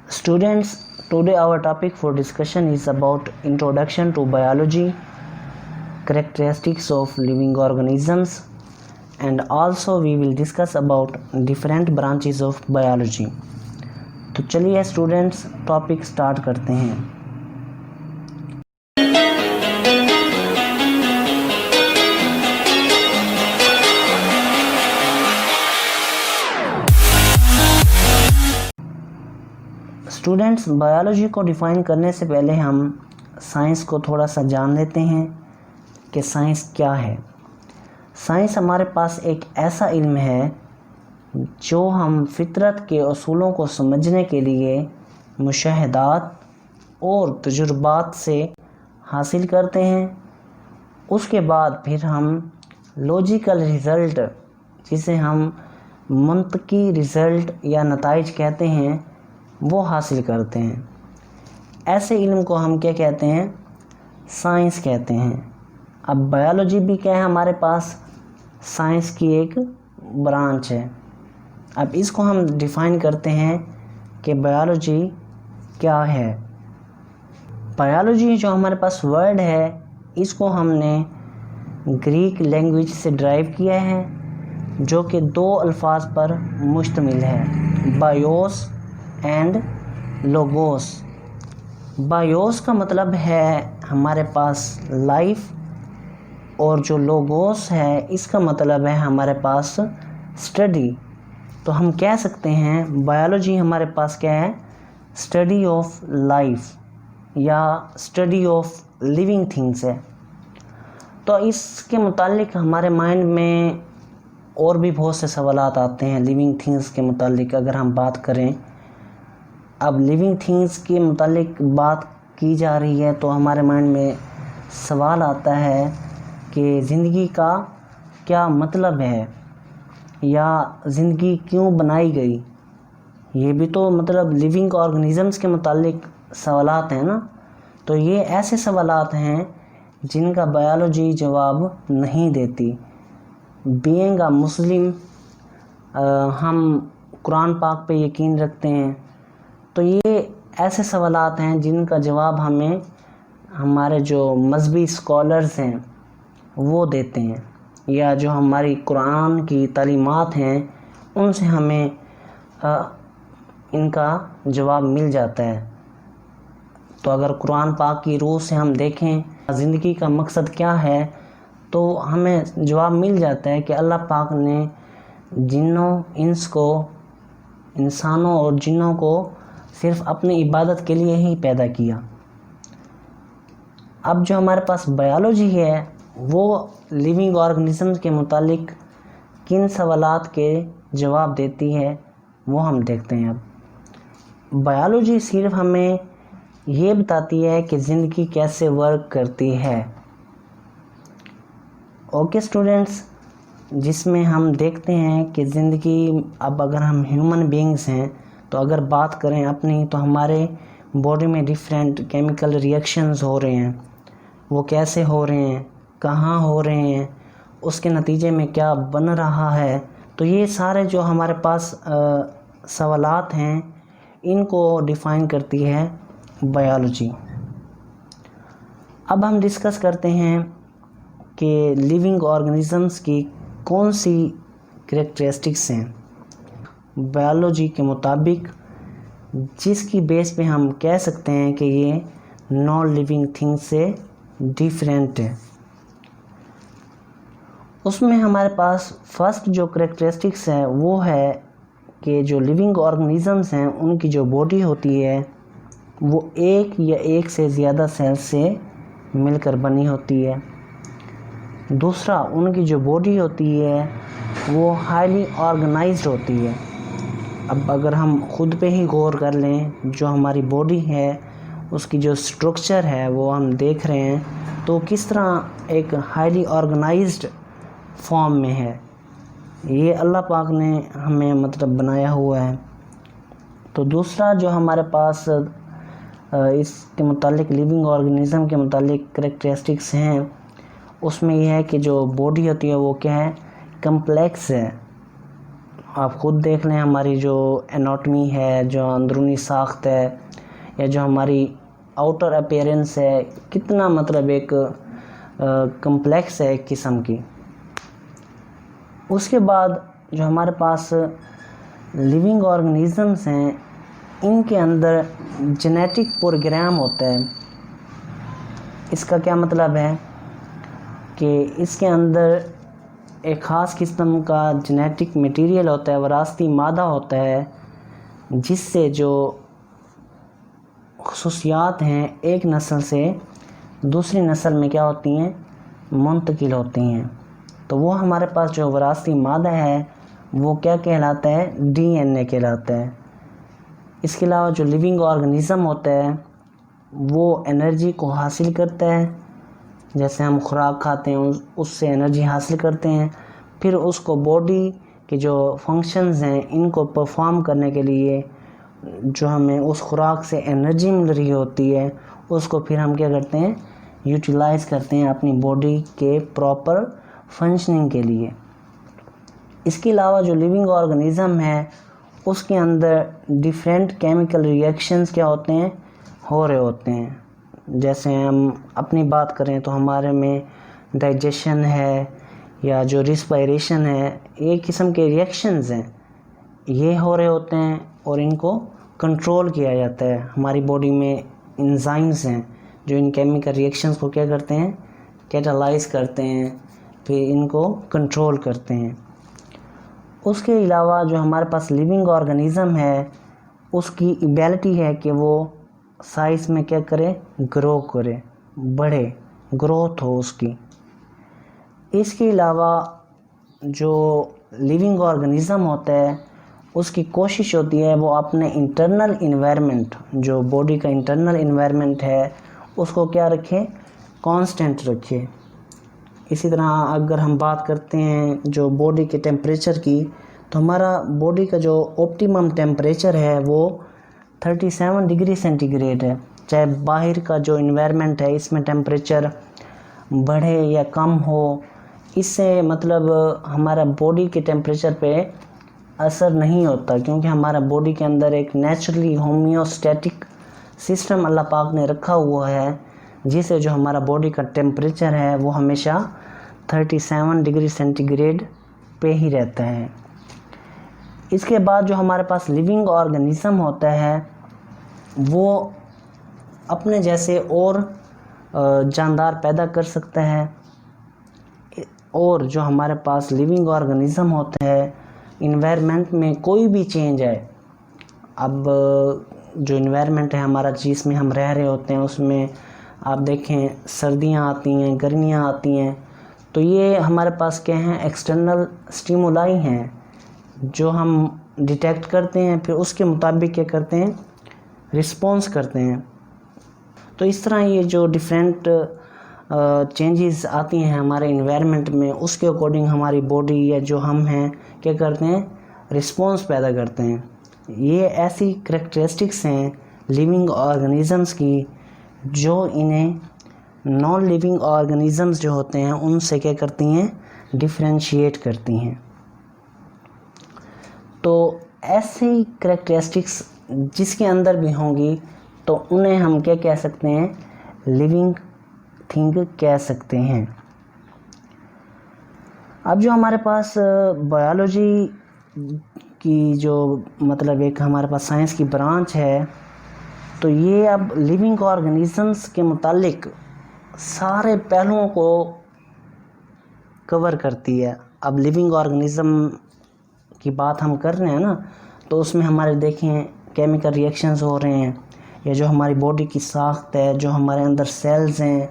Students, today our topic for discussion is about introduction to biology, characteristics of living organisms, and also we will discuss about different branches of biology. तो चलिए students topic start करते हैं। Students, biology को define करने से पहले हम science को थोड़ा सा जान लेते हैं कि साइंस क्या है। साइंस हमारे पास एक ऐसा इल्म है जो हम फितरत के असूलों को समझने के लिए मुशाहदात और तजुर्बात से हासिल करते हैं। उसके बाद फिर हम लॉजिकल रिज़ल्ट, जिसे हम मंतकी रिज़ल्ट या नताइज कहते हैं, वो हासिल करते हैं। ऐसे इल्म को हम क्या कहते हैं? साइंस कहते हैं। अब बायोलॉजी भी क्या है हमारे पास? साइंस की एक ब्रांच है। अब इसको हम डिफ़ाइन करते हैं कि बायोलॉजी क्या है। बायोलॉजी जो हमारे पास वर्ड है, इसको हमने ग्रीक लैंग्वेज से ड्राइव किया है, जो कि दो अल्फाज पर मुश्तमिल है, बायोस एंड लोगोस। बायोस का मतलब है हमारे पास लाइफ, और जो लोगोस है इसका मतलब है हमारे पास स्टडी। तो हम कह सकते हैं बायोलॉजी हमारे पास क्या है? स्टडी ऑफ लाइफ या स्टडी ऑफ लिविंग थिंग्स है। तो इसके मुतालिक हमारे माइंड में और भी बहुत से सवालात आते हैं लिविंग थिंग्स के मुतालिक। अगर हम बात करें, अब लिविंग थिंग्स के मुतालिक बात की जा रही है तो हमारे माइंड में सवाल आता है कि ज़िंदगी का क्या मतलब है, या ज़िंदगी क्यों बनाई गई। ये भी तो मतलब लिविंग ऑर्गेनिज़म्स के मुतालिक सवालात हैं ना। तो ये ऐसे सवालात हैं जिनका बायोलॉजी जवाब नहीं देती। बीइंग अ मुस्लिम, हम कुरान पाक पे यकीन रखते हैं, तो ये ऐसे सवालात हैं जिनका जवाब हमें हमारे जो मजहबी स्कॉलर्स हैं वो देते हैं, या जो हमारी कुरान की तालीमात हैं उनसे हमें इनका जवाब मिल जाता है। तो अगर कुरान पाक की रूह से हम देखें ज़िंदगी का मकसद क्या है, तो हमें जवाब मिल जाता है कि अल्लाह पाक ने इंसानों और जिन्नों को सिर्फ़ अपनी इबादत के लिए ही पैदा किया। अब जो हमारे पास बायोलॉजी है वो लिविंग ऑर्गेनिज़म्स के मुतालिक किन सवालात के जवाब देती है वो हम देखते हैं। अब बायोलॉजी सिर्फ हमें ये बताती है कि ज़िंदगी कैसे वर्क करती है। ओके स्टूडेंट्स, जिसमें हम देखते हैं कि ज़िंदगी, अब अगर हम ह्यूमन बीइंग्स हैं तो अगर बात करें अपनी, तो हमारे बॉडी में डिफरेंट केमिकल रिएक्शंस हो रहे हैं। वो कैसे हो रहे हैं, कहाँ हो रहे हैं, उसके नतीजे में क्या बन रहा है, तो ये सारे जो हमारे पास सवालात हैं इनको डिफ़ाइन करती है बायोलॉजी। अब हम डिस्कस करते हैं कि लिविंग ऑर्गेनिज़म्स की कौन सी कैरेक्टरिस्टिक्स हैं बायोलॉजी के मुताबिक, जिसकी बेस पे हम कह सकते हैं कि ये नॉन लिविंग थिंग से डिफरेंट है। उसमें हमारे पास फर्स्ट जो कैरेक्टरिस्टिक्स है वो है कि जो लिविंग ऑर्गेनिज़म्स हैं उनकी जो बॉडी होती है वो एक या एक से ज़्यादा सेल से मिलकर बनी होती है। दूसरा, उनकी जो बॉडी होती है वो हाईली ऑर्गेनाइज्ड होती है। अब अगर हम खुद पे ही गौर कर लें, जो हमारी बॉडी है उसकी जो स्ट्रक्चर है वो हम देख रहे हैं, तो किस तरह एक हाईली ऑर्गेनाइज्ड फॉर्म में है। ये अल्लाह पाक ने हमें मतलब बनाया हुआ है। तो दूसरा जो हमारे पास इसके मुतालिक लिविंग ऑर्गेनिज़म के मुतालिक कैरेक्टरिस्टिक्स हैं, उसमें यह है कि जो बॉडी होती है वो क्या है? कम्प्लेक्स है। आप खुद देख लें, हमारी जो एनाटॉमी है, जो अंदरूनी साख्त है, या जो हमारी आउटर अपीयरेंस है, कितना मतलब एक कम्प्लेक्स है एक किस्म की। उसके बाद जो हमारे पास लिविंग ऑर्गेनिजम्स हैं, इनके अंदर जेनेटिक प्रोग्राम होता है। इसका क्या मतलब है कि इसके अंदर एक ख़ास किस्म का जेनेटिक मटेरियल होता है, वरासती मादा होता है, जिससे जो खुसूसियात हैं एक नस्ल से दूसरी नस्ल में क्या होती हैं, मुंतकिल होती हैं। तो वो हमारे पास जो वरासती मादा है वो क्या कहलाता है, डीएनए कहलाता है। इसके अलावा जो लिविंग ऑर्गेनिज़म होता है वो एनर्जी को हासिल करता है, जैसे हम खुराक खाते हैं उससे एनर्जी हासिल करते हैं, फिर उसको बॉडी के जो फंक्शंस हैं इनको परफॉर्म करने के लिए जो हमें उस खुराक से एनर्जी मिल रही होती है उसको फिर हम क्या करते हैं, यूटिलाइज़ करते हैं अपनी बॉडी के प्रॉपर फंक्शनिंग के लिए। इसके अलावा जो लिविंग ऑर्गेनिज़म है उसके अंदर डिफरेंट केमिकल रिएक्शंस क्या होते हैं, हो रहे होते हैं। जैसे हम अपनी बात करें तो हमारे में डाइजेशन है या जो रिस्पायरेशन है, एक किस्म के रिएक्शंस हैं, ये हो रहे होते हैं और इनको कंट्रोल किया जाता है। हमारी बॉडी में एंजाइम्स हैं जो इन केमिकल रिएक्शंस को क्या करते हैं, कैटालाइज करते हैं, फिर इनको कंट्रोल करते हैं। उसके अलावा जो हमारे पास लिविंग ऑर्गेनिज़म है उसकी एबिलिटी है कि वो साइज़ में क्या करे, ग्रो करे, बढ़े, ग्रोथ हो उसकी। इसके अलावा जो लिविंग ऑर्गेनिज़म होता है उसकी कोशिश होती है वो अपने इंटरनल इन्वायरमेंट, जो बॉडी का इंटरनल इन्वायरमेंट है उसको क्या रखे, कांस्टेंट रखे। इसी तरह अगर हम बात करते हैं जो बॉडी के टेम्परेचर की, तो हमारा बॉडी का जो ऑप्टिमम टेम्परेचर है वो 37 डिग्री सेंटीग्रेड है। चाहे बाहर का जो इन्वायरमेंट है इसमें टेम्परेचर बढ़े या कम हो, इससे मतलब हमारा बॉडी के टेम्परेचर पे असर नहीं होता, क्योंकि हमारा बॉडी के अंदर एक नेचुरली होम्योस्टैटिक सिस्टम अल्लाह पाक ने रखा हुआ है, जिससे जो हमारा बॉडी का टेम्परेचर है वो हमेशा 37 डिग्री सेंटीग्रेड पे ही रहता है। इसके बाद जो हमारे पास लिविंग ऑर्गेनिज़म होता है वो अपने जैसे और जानदार पैदा कर सकता है। और जो हमारे पास लिविंग ऑर्गेनिज़म होता है, इन्वायरमेंट में कोई भी चेंज है, अब जो इन्वायरमेंट है हमारा जिसमें हम रह रहे होते हैं उसमें आप देखें सर्दियां आती हैं, गर्मियां आती हैं, तो ये हमारे पास क्या हैं, एक्सटर्नल स्टिमुलाई हैं जो हम डिटेक्ट करते हैं, फिर उसके मुताबिक क्या करते हैं, रिस्पॉन्स करते हैं। तो इस तरह ये जो डिफरेंट चेंजेस आती हैं हमारे इन्वायरमेंट में, उसके अकॉर्डिंग हमारी बॉडी या जो हम हैं क्या करते हैं, रिस्पॉन्स पैदा करते हैं। ये ऐसी करैक्टरिस्टिक्स हैं लिविंग ऑर्गेनिज़म्स की जो इन्हें नॉन लिविंग ऑर्गेनिज़म्स जो होते हैं उनसे क्या करती हैं, डिफरेंशिएट करती हैं। तो ऐसी करैक्टरिस्टिक्स जिसके अंदर भी होंगी तो उन्हें हम क्या कह सकते हैं, लिविंग थिंग कह सकते हैं। अब जो हमारे पास बायोलॉजी की जो मतलब एक हमारे पास साइंस की ब्रांच है, तो ये अब लिविंग ऑर्गेनिजम्स के मुतालिक सारे पहलुओं को कवर करती है। अब लिविंग ऑर्गेनिज़म की बात हम कर रहे हैं ना, तो उसमें हमारे देखें केमिकल रिएक्शंस हो रहे हैं, या जो हमारी बॉडी की साख्त है, जो हमारे अंदर सेल्स हैं,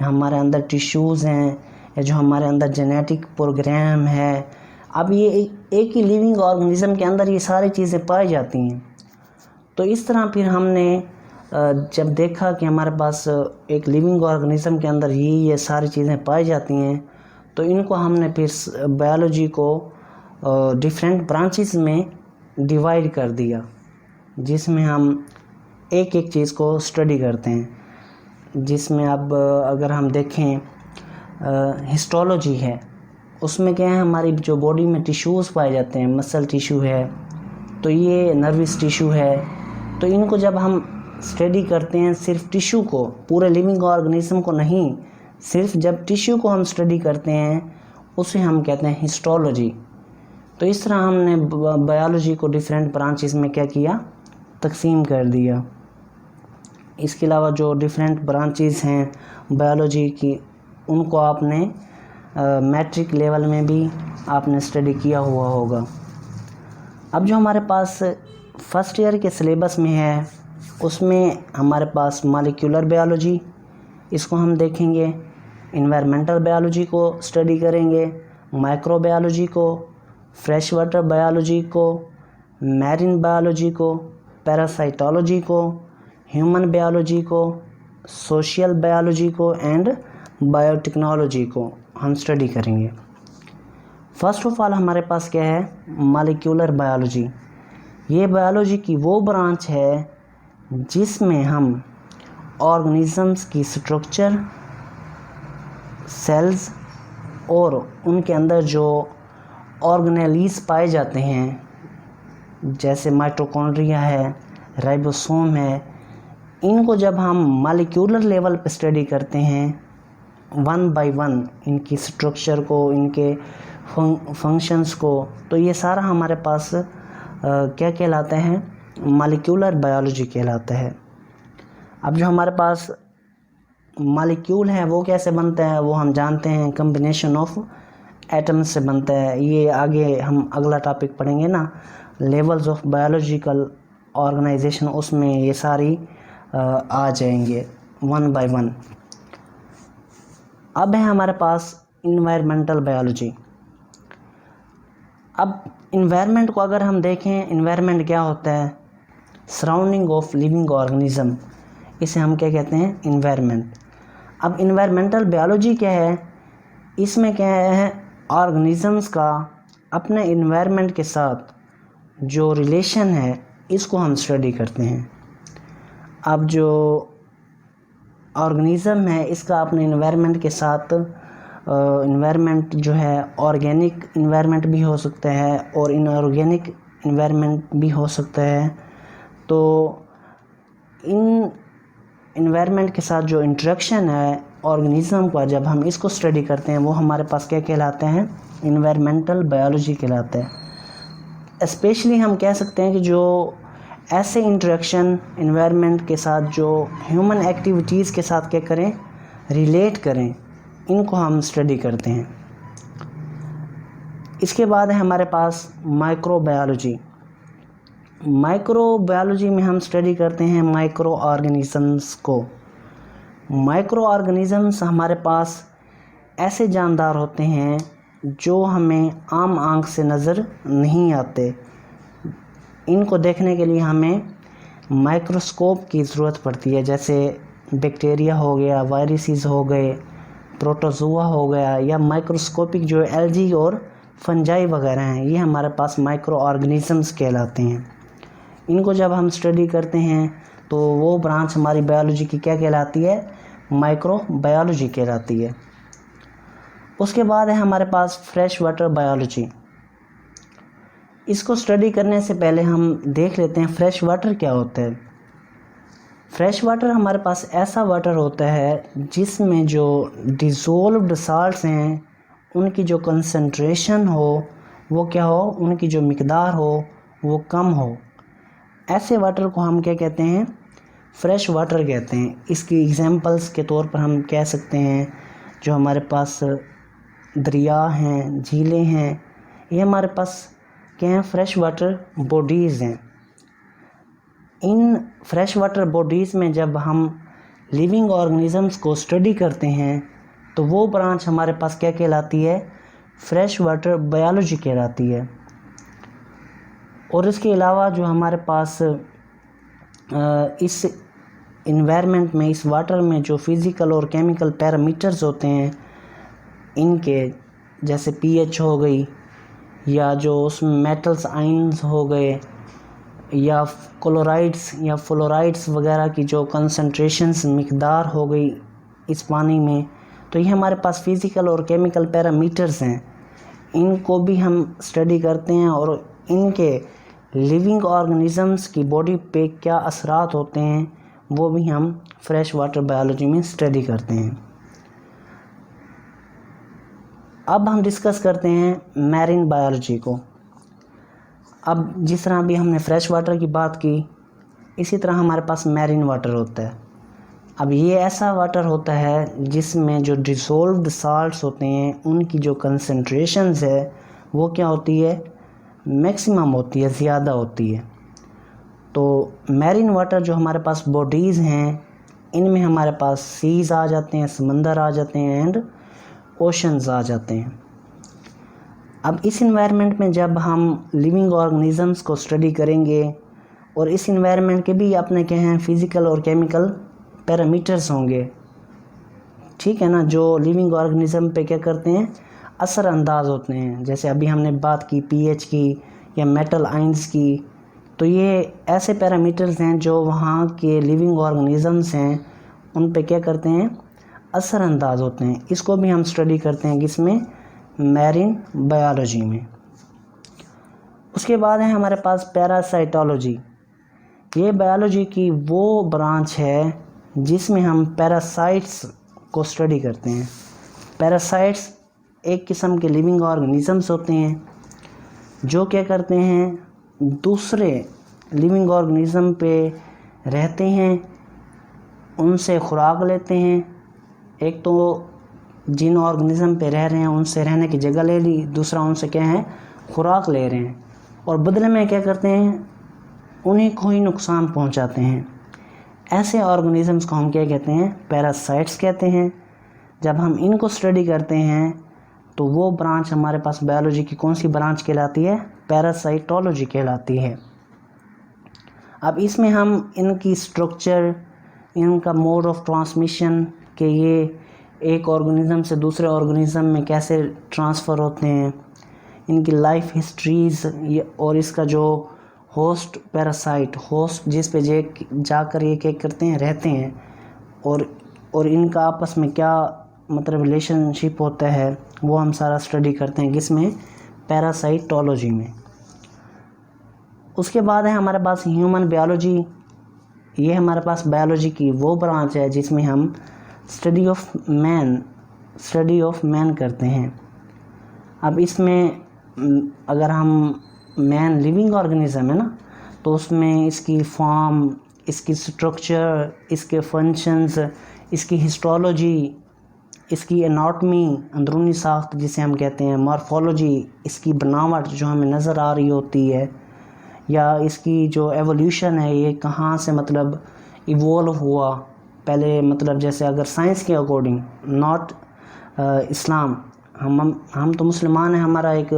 या हमारे अंदर टिश्यूज़ हैं, या जो हमारे अंदर जेनेटिक प्रोग्राम है। अब ये एक ही लिविंग ऑर्गेनिज़म के अंदर ये सारी चीज़ें पाई जाती हैं। तो इस तरह फिर हमने जब देखा कि हमारे पास एक लिविंग ऑर्गेनिज़म के अंदर ये सारी चीज़ें पाई जाती हैं, तो इनको हमने फिर बायोलॉजी को डिफरेंट ब्रांचेस में डिवाइड कर दिया, जिसमें हम एक एक चीज़ को स्टडी करते हैं। जिसमें अब अगर हम देखें हिस्टोलॉजी है, उसमें क्या है, हमारी जो बॉडी में टिश्यूज़ पाए जाते हैं, मसल टिश्यू है, तो ये नर्वस टिश्यू है, तो इनको जब हम स्टडी करते हैं, सिर्फ टिश्यू को, पूरे लिविंग ऑर्गेनिज्म को नहीं, सिर्फ जब टिश्यू को हम स्टडी करते हैं उसे हम कहते हैं हिस्टोलॉजी। तो इस तरह हमने बायोलॉजी को डिफरेंट ब्रांचेस में क्या किया, तकसीम कर दिया। इसके अलावा जो डिफरेंट ब्रांचेस हैं बायोलॉजी की, उनको आपने मैट्रिक लेवल में भी आपने स्टडी किया हुआ होगा। अब जो हमारे पास फर्स्ट ईयर के सिलेबस में है, उसमें हमारे पास मॉलिक्यूलर बायोलॉजी, इसको हम देखेंगे, इन्वायरमेंटल बायोलॉजी को स्टडी करेंगे, माइक्रोबायोलॉजी को, फ्रेश वाटर बायोलॉजी को, मैरीन बायोलॉजी को, पैरासाइटोलॉजी को, ह्यूमन बायोलॉजी को, सोशल बायोलॉजी को एंड बायोटेक्नोलॉजी को हम स्टडी करेंगे। फर्स्ट ऑफ ऑल हमारे पास क्या है, मॉलिक्यूलर बायोलॉजी। ये बायोलॉजी की वो ब्रांच है जिसमें हम ऑर्गेनिजम्स की स्ट्रक्चर, सेल्स और उनके अंदर जो ऑर्गेनेलीज पाए जाते हैं, जैसे माइटोकॉन्ड्रिया है, राइबोसोम है, इनको जब हम मॉलिक्यूलर लेवल पे स्टडी करते हैं, वन बाय वन इनकी स्ट्रक्चर को, इनके फंक्शंस को, तो ये सारा हमारे पास क्या कहलाता है, मॉलिक्यूलर बायोलॉजी कहलाता है। अब जो हमारे पास मॉलिक्यूल है वो कैसे बनता है, वो हम जानते हैं, कम्बिनेशन ऑफ एटम्स से बनता है। ये आगे हम अगला टॉपिक पढ़ेंगे ना, लेवल्स ऑफ बायोलॉजिकल ऑर्गेनाइजेशन, उसमें ये सारी आ जाएंगे वन बाय वन। अब है हमारे पास इन्वायरमेंटल बायोलॉजी। अब इन्वायरमेंट को अगर हम देखें, इन्वायरमेंट क्या होता है, सराउंडिंग ऑफ लिविंग ऑर्गेनिज्म, इसे हम क्या कहते हैं, इन्वायरमेंट। अब इन्वायरमेंटल बायोलॉजी क्या है, इसमें क्या है, ऑर्गेनिजम्स का अपने इन्वायरमेंट के साथ जो रिलेशन है, इसको हम स्टडी करते हैं। अब जो ऑर्गेनिज़म है, इसका अपने इन्वायरमेंट के साथ, इन्वायरमेंट जो है ऑर्गेनिक इन्वायरमेंट भी हो सकता है और इनऑर्गेनिक इन्वायरमेंट भी हो सकता है। तो इन इन्वायरमेंट के साथ जो इंटरेक्शन है ऑर्गेनिज्म का, जब हम इसको स्टडी करते हैं, वो हमारे पास क्या कहलाते हैं, इन्वायरमेंटल बायोलॉजी कहलाता है। स्पेशली हम कह सकते हैं कि जो ऐसे इंटरेक्शन इन्वायरमेंट के साथ जो ह्यूमन एक्टिविटीज़ के साथ क्या करें, रिलेट करें, इनको हम स्टडी करते हैं। इसके बाद है हमारे पास माइक्रोबायोलॉजी। माइक्रोबायोलॉजी में हम स्टडी करते हैं माइक्रो ऑर्गेनिजम्स को। माइक्रो ऑर्गेनिजम्स हमारे पास ऐसे जानदार होते हैं जो हमें आम आंख से नज़र नहीं आते। इनको देखने के लिए हमें माइक्रोस्कोप की ज़रूरत पड़ती है, जैसे बैक्टीरिया हो गया, वायरसेस हो गए, प्रोटोजोआ हो गया, या माइक्रोस्कोपिक जो एल्गी और फंजाई वगैरह हैं, ये हमारे पास माइक्रो ऑर्गेनिजम्स कहलाते हैं। इनको जब हम स्टडी करते हैं तो वो ब्रांच हमारी बायोलॉजी की क्या कहलाती है, माइक्रो बायोलॉजी कहलाती है। उसके बाद है हमारे पास फ्रेश वाटर बायोलॉजी। इसको स्टडी करने से पहले हम देख लेते हैं फ्रेश वाटर क्या होता है। फ्रेश वाटर हमारे पास ऐसा वाटर होता है जिसमें जो डिज़ोल्व्ड साल्ट्स हैं, उनकी जो कंसंट्रेशन हो वो क्या हो, उनकी जो मिकदार हो वो कम हो। ऐसे वाटर को हम क्या कहते हैं, फ्रेश वाटर कहते हैं। इसकी एग्जांपल्स के तौर पर हम कह सकते हैं जो हमारे पास दरिया हैं, झीलें हैं, ये हमारे पास क्या हैं, फ्रेश वाटर बॉडीज़ हैं। इन फ्रेश वाटर बॉडीज़ में जब हम लिविंग ऑर्गेनिजम्स को स्टडी करते हैं तो वो ब्रांच हमारे पास क्या कहलाती है, फ्रेश वाटर बायोलॉजी कहलाती है। और इसके अलावा जो हमारे पास इस इन्वायरमेंट में, इस वाटर में जो फिज़िकल और केमिकल पैरामीटर्स होते हैं इनके, जैसे पीएच हो गई, या जो उसमें मेटल्स आयंस हो गए, या क्लोराइड्स या फ्लोराइड्स वगैरह की जो कंसंट्रेशंस मिकदार हो गई इस पानी में, तो ये हमारे पास फिज़िकल और केमिकल पैरामीटर्स हैं इनको भी हम स्टडी करते हैं और इनके लिविंग ऑर्गेनिजम्स की बॉडी पे क्या असरात होते हैं वो भी हम फ्रेश वाटर बायोलॉजी में स्टडी करते हैं। अब हम डिस्कस करते हैं मैरीन बायोलॉजी को। अब जिस तरह अभी हमने फ्रेश वाटर की बात की, इसी तरह हमारे पास मैरीन वाटर होता है। अब ये ऐसा वाटर होता है जिसमें जो डिसॉल्व्ड साल्ट्स होते हैं उनकी जो कंसंट्रेशंस है वो क्या होती है, मैक्सिमम होती है, ज़्यादा होती है। तो मैरीन वाटर जो हमारे पास बॉडीज़ हैं इनमें हमारे पास सीज़ आ जाते हैं, समंदर आ जाते हैं एंड ओशंस आ जाते हैं। अब इस इन्वायरमेंट में जब हम लिविंग ऑर्गेनिजम्स को स्टडी करेंगे और इस इन्वायरमेंट के भी अपने क्या हैं फिज़िकल और केमिकल पैरामीटर्स होंगे, ठीक है ना, जो लिविंग ऑर्गेनिज्म पे क्या करते हैं, असर अंदाज होते हैं। जैसे अभी हमने बात की पीएच की या मेटल आयंस की, तो ये ऐसे पैरामीटर्स हैं जो वहाँ के लिविंग ऑर्गेनिजम्स हैं उन पे क्या करते हैं, असर अंदाज होते हैं। इसको भी हम स्टडी करते हैं किसमें, मैरीन बायोलॉजी में। उसके बाद है हमारे पास पैरासाइटोलॉजी। ये बायोलॉजी की वो ब्रांच है जिसमें हम पैरासाइट्स को स्टडी करते हैं। पैरासाइट्स एक किस्म के लिविंग ऑर्गेनिजम्स होते हैं जो क्या करते हैं, दूसरे लिविंग ऑर्गेनिज्म पे रहते हैं, उनसे खुराक लेते हैं। एक तो जिन ऑर्गेनिज्म पे रह रहे हैं उनसे रहने की जगह ले ली, दूसरा उनसे क्या है, खुराक ले रहे हैं और बदले में क्या करते हैं, उन्हें कोई नुकसान पहुंचाते हैं। ऐसे ऑर्गेनिजम्स को हम क्या कहते हैं, पैरासाइट्स कहते हैं। जब हम इनको स्टडी करते हैं तो वो ब्रांच हमारे पास बायोलॉजी की कौन सी ब्रांच कहलाती है, पैरासाइटोलॉजी कहलाती है। अब इसमें हम इनकी स्ट्रक्चर, इनका मोड ऑफ ट्रांसमिशन, कि ये एक ऑर्गेनिज्म से दूसरे ऑर्गेनिज्म में कैसे ट्रांसफ़र होते हैं, इनकी लाइफ हिस्ट्रीज़, और इसका जो होस्ट पैरासाइट, होस्ट जिस पे जाकर ये क्या करते हैं, रहते हैं, और इनका आपस में क्या मतलब रिलेशनशिप होता है वो हम सारा स्टडी करते हैं किसमें, पैरासाइटोलॉजी में। उसके बाद है हमारे पास ह्यूमन बायोलॉजी। ये हमारे पास बायोलॉजी की वो ब्रांच है जिसमें हम स्टडी ऑफ मैन करते हैं। अब इसमें अगर हम मैन लिविंग ऑर्गेनिज्म है ना, तो उसमें इसकी फॉर्म, इसकी स्ट्रक्चर, इसके फंक्शंस, इसकी हिस्टोलॉजी, इसकी एनाटॉमी, अंदरूनी साख्त जिसे हम कहते हैं, मॉर्फोलॉजी, इसकी बनावट जो हमें नज़र आ रही होती है, या इसकी जो एवोल्यूशन है, ये कहाँ से मतलब इवोल्व हुआ पहले, मतलब जैसे अगर साइंस के अकॉर्डिंग, नॉट इस्लाम, हम तो मुसलमान हैं, हमारा एक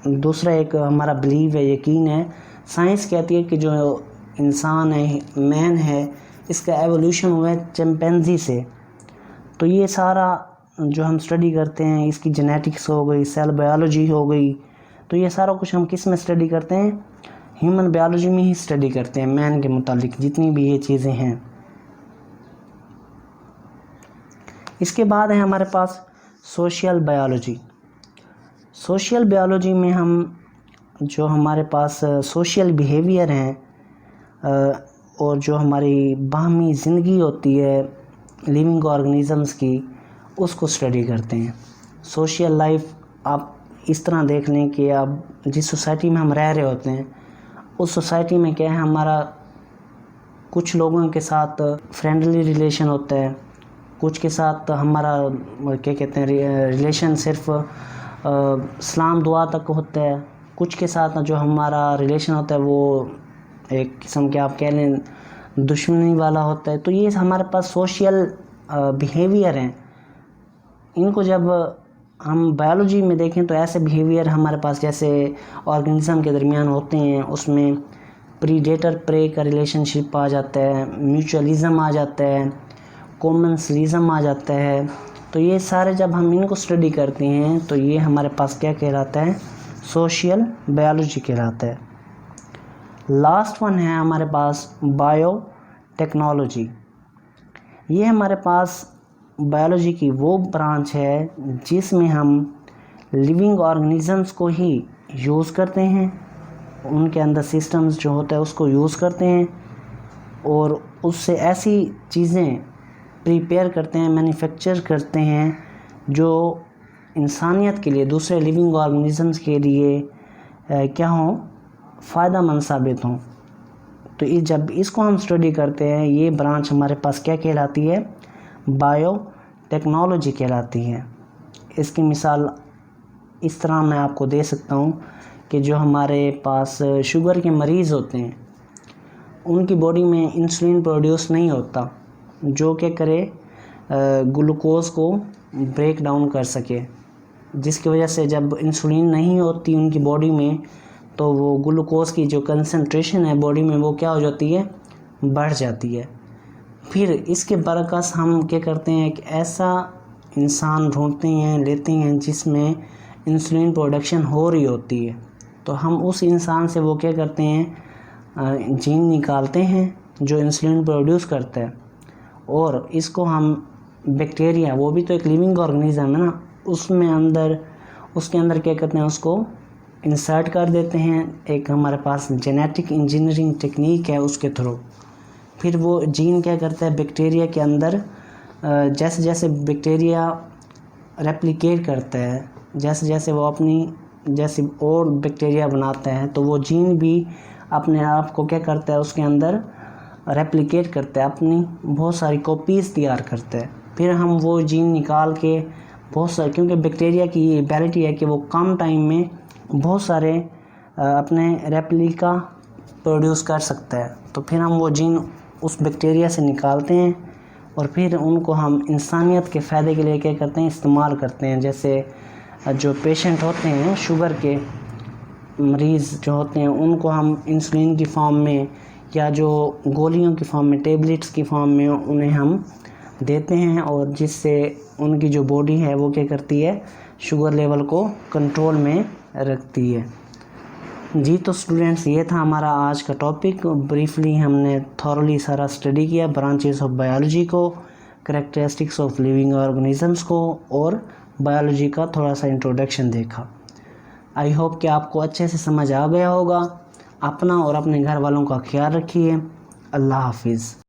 दूसरा एक हमारा बिलीव है, यकीन है। साइंस कहती है कि जो इंसान है, मैन है, इसका एवोल्यूशन हुआ है चिंपैंजी से। तो ये सारा जो हम स्टडी करते हैं, इसकी जेनेटिक्स हो गई, सेल बायोलॉजी हो गई, तो ये सारा कुछ हम किस में स्टडी करते हैं, ह्यूमन बायोलॉजी में ही स्टडी करते हैं, मैन के मुतालिक जितनी भी ये चीज़ें हैं। इसके बाद है हमारे पास सोशल बायोलॉजी। सोशल बायोलॉजी में हम जो हमारे पास सोशल बिहेवियर हैं और जो हमारी बाहमी ज़िंदगी होती है लिविंग ऑर्गेनिजम्स की, उसको स्टडी करते हैं। सोशल लाइफ आप इस तरह देख लें कि आप जिस सोसाइटी में हम रह रहे होते हैं उस सोसाइटी में क्या है, हमारा कुछ लोगों के साथ फ्रेंडली रिलेशन होता है, कुछ के साथ हमारा क्या कहते हैं रिलेशन सिर्फ सलाम दुआ तक होता है, कुछ के साथ जो हमारा रिलेशन होता है वो एक किस्म के आप कह लें दुश्मनी वाला होता है। तो ये हमारे पास सोशल बिहेवियर हैं। इनको जब हम बायोलॉजी में देखें तो ऐसे बिहेवियर हमारे पास जैसे ऑर्गेनिज्म के दरमियान होते हैं, उसमें प्रीडेटर प्रे का रिलेशनशिप आ जाता है, म्यूचुअलिज्म आ जाता है, कॉमन्सलिज्म आ जाता है। तो ये सारे जब हम इनको स्टडी करते हैं तो ये हमारे पास क्या कहलाता है, सोशल बायोलॉजी कहलाता है। लास्ट वन है हमारे पास बायोटेक्नोलॉजी। ये हमारे पास बायोलॉजी की वो ब्रांच है जिसमें हम लिविंग ऑर्गेनिजम्स को ही यूज़ करते हैं, उनके अंदर सिस्टम्स जो होता है उसको यूज़ करते हैं और उससे ऐसी चीज़ें प्रिपेयर करते हैं, मैन्युफैक्चर करते हैं जो इंसानियत के लिए, दूसरे लिविंग ऑर्गेनिजम्स के लिए क्या हों, फ़ायदेमंद साबित हों। तो जब इसको हम स्टडी करते हैं, ये ब्रांच हमारे पास क्या कहलाती है, बायोटेक्नोलॉजी कहलाती है। इसकी मिसाल इस तरह मैं आपको दे सकता हूँ कि जो हमारे पास शुगर के मरीज़ होते हैं, उनकी बॉडी में इंसुलिन प्रोड्यूस नहीं होता जो क्या करे ग्लूकोज को ब्रेक डाउन कर सके, जिसकी वजह से जब इंसुलिन नहीं होती उनकी बॉडी में तो वो ग्लूकोज की जो कंसंट्रेशन है बॉडी में वो क्या हो जाती है, बढ़ जाती है। फिर इसके बरकस हम क्या करते हैं, एक ऐसा इंसान ढूंढते हैं, लेते हैं जिसमें इंसुलिन प्रोडक्शन हो रही होती है, तो हम उस इंसान से वो क्या करते हैं, जीन निकालते हैं जो इंसुलिन प्रोड्यूस करता है और इसको हम बैक्टीरिया, वो भी तो एक लिविंग ऑर्गेनिज्म है ना, उसके अंदर क्या करते हैं, उसको इंसर्ट कर देते हैं। एक हमारे पास जेनेटिक इंजीनियरिंग टेक्निक है उसके थ्रू। फिर वो जीन क्या करता है बैक्टीरिया के अंदर, जैसे जैसे बैक्टीरिया रेप्लिकेट करता है, जैसे जैसे वो अपनी जैसे और बैक्टीरिया बनाता है, तो वो जीन भी अपने आप को क्या करता है, उसके अंदर रेप्लिकेट करता है, अपनी बहुत सारी कॉपीज़ तैयार करता है। फिर हम वो जीन निकाल के बहुत सारे, क्योंकि बैक्टीरिया की ये एबिलिटी है कि वो कम टाइम में बहुत सारे अपने रेप्लिका प्रोड्यूस कर सकता है, तो फिर हम वो जीन उस बैक्टीरिया से निकालते हैं और फिर उनको हम इंसानियत के फ़ायदे के लिए क्या करते हैं, इस्तेमाल करते हैं। जैसे जो पेशेंट होते हैं, शुगर के मरीज़ जो होते हैं, उनको हम इंसुलिन की फॉर्म में या जो गोलियों की फॉर्म में, टेबलेट्स की फॉर्म में उन्हें हम देते हैं और जिससे उनकी जो बॉडी है वो क्या करती है, शुगर लेवल को कंट्रोल में रखती है। जी तो स्टूडेंट्स, ये था हमारा आज का टॉपिक। ब्रीफली हमने थॉरली सारा स्टडी किया, ब्रांचेस ऑफ बायोलॉजी को, कैरेक्टरिस्टिक्स ऑफ लिविंग ऑर्गेनिजम्स को और बायोलॉजी का थोड़ा सा इंट्रोडक्शन देखा। आई होप कि आपको अच्छे से समझ आ गया होगा। अपना और अपने घर वालों का ख्याल रखिए। अल्लाह हाफिज़।